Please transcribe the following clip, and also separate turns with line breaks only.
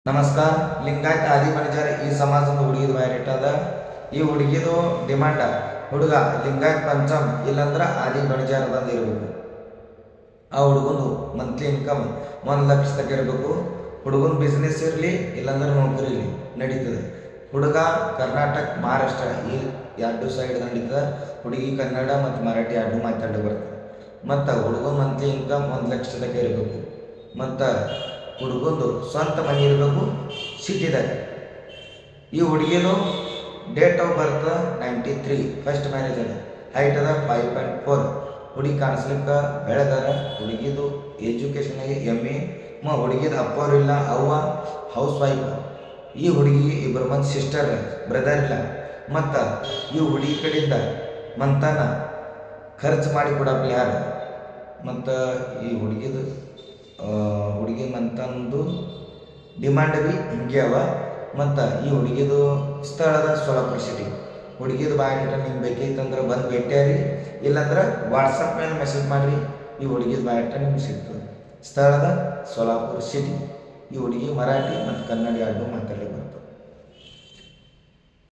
ನಮಸ್ಕಾರ. ಲಿಂಗಾಯತ ಆದಿ ಬಣಜಾರ ಈ ಸಮಾಜದ ಹುಡುಗಿದು ವೈರೇಟ್ ಅದ. ಈ ಹುಡುಗಿದು ಡಿಮಾಂಡ ಹುಡುಗ ಲಿಂಗಾಯತ ಪಂಚಮ್ ಇಲ್ಲಂದ್ರೆ ಆದಿ ಬಣಜಾರದಂದು ಇರಬೇಕು. ಆ ಹುಡುಗಂದು ಮಂತ್ಲಿ ಇನ್ಕಮ್ 1,00,000 ತನಕ ಇರಬೇಕು. ಹುಡುಗನ ಬಿಸ್ನೆಸ್ ಇರಲಿ ಇಲ್ಲಾಂದ್ರೆ ನೌಕರಿ ಇರಲಿ ನಡೀತದೆ. ಹುಡುಗ ಕರ್ನಾಟಕ ಮಹಾರಾಷ್ಟ್ರ ಈ ಎರಡು ಸೈಡ್ ನಡೀತದೆ. ಹುಡುಗಿ ಕನ್ನಡ ಮತ್ತು ಮರಾಠಿ ಎರಡು ಮಾತಾಡ ಬರ್ತದೆ. ಮತ್ತು ಹುಡುಗನ ಮಂತ್ಲಿ ಇನ್ಕಮ್ 1,00,000 ತನಕ ಇರಬೇಕು. ಮತ್ತು ಹುಡುಗಂದು ಸ್ವಂತ ಮನೆ ಇರಬೇಕು ಸಿಟಿದಾಗ. ಈ ಹುಡುಗಿದು date of birth 93, first marriage ಅದ. ಹೈಟ್ ಅದ 5.4. ಹುಡುಗಿ ಕಾಣಿಸ್ಲಿಕ್ಕೆ ಬೆಳೆದಾರ. ಹುಡುಗಿದು ಎಜುಕೇಷನಾಗಿ MA. ಹುಡುಗಿದು ಅಪ್ಪವ್ರು ಇಲ್ಲ, ಅವ್ವ ಹೌಸ್ ವೈಫ್. ಈ ಹುಡುಗಿಗೆ ಇಬ್ಬರು ಮಂದಿ ಸಿಸ್ಟರ್ ಬ್ರದರ್ ಇಲ್ಲ. ಮತ್ತು ಈ ಹುಡುಗಿ ಕಡೆಯಿಂದ ಮಂತಾನ ಖರ್ಚು ಮಾಡಿ ಕೊಡಪ್ಪ ಯಾರು. ಮತ್ತು ಈ ಹುಡುಗಿದು ಹುಡುಗಿ ಮಂತಂದು ಡಿಮಾಂಡ್ ಬಿ ಹಿಂಗೆ ಅವ. ಮತ್ತು ಈ ಹುಡುಗಿದು ಸ್ಥಳದ ಸೋಲಾಪುರ ಸಿಟಿ. ಹುಡುಗಿದು ಬಯೋಡೇಟಾ ನಿಮ್ಗೆ ಬೇಕೈತಂದ್ರೆ ಬಂದು ಭೇಟಿಯಾರಿ, ಇಲ್ಲಾಂದ್ರೆ ವಾಟ್ಸಪ್ ಮೇಲೆ ಮೆಸೇಜ್ ಮಾಡಿರಿ. ಈ ಹುಡುಗಿದು ಬಯೋಡೇಟಾ ನಿಮ್ಗೆ ಸಿಗ್ತದೆ. ಸ್ಥಳದ ಸೋಲಾಪುರ ಸಿಟಿ. ಈ ಹುಡುಗಿ ಮರಾಠಿ ಮತ್ತು ಕನ್ನಡ ಎರಡು ಮಾತಾಡಲಿಕ್ಕೆ ಬರ್ತದೆ.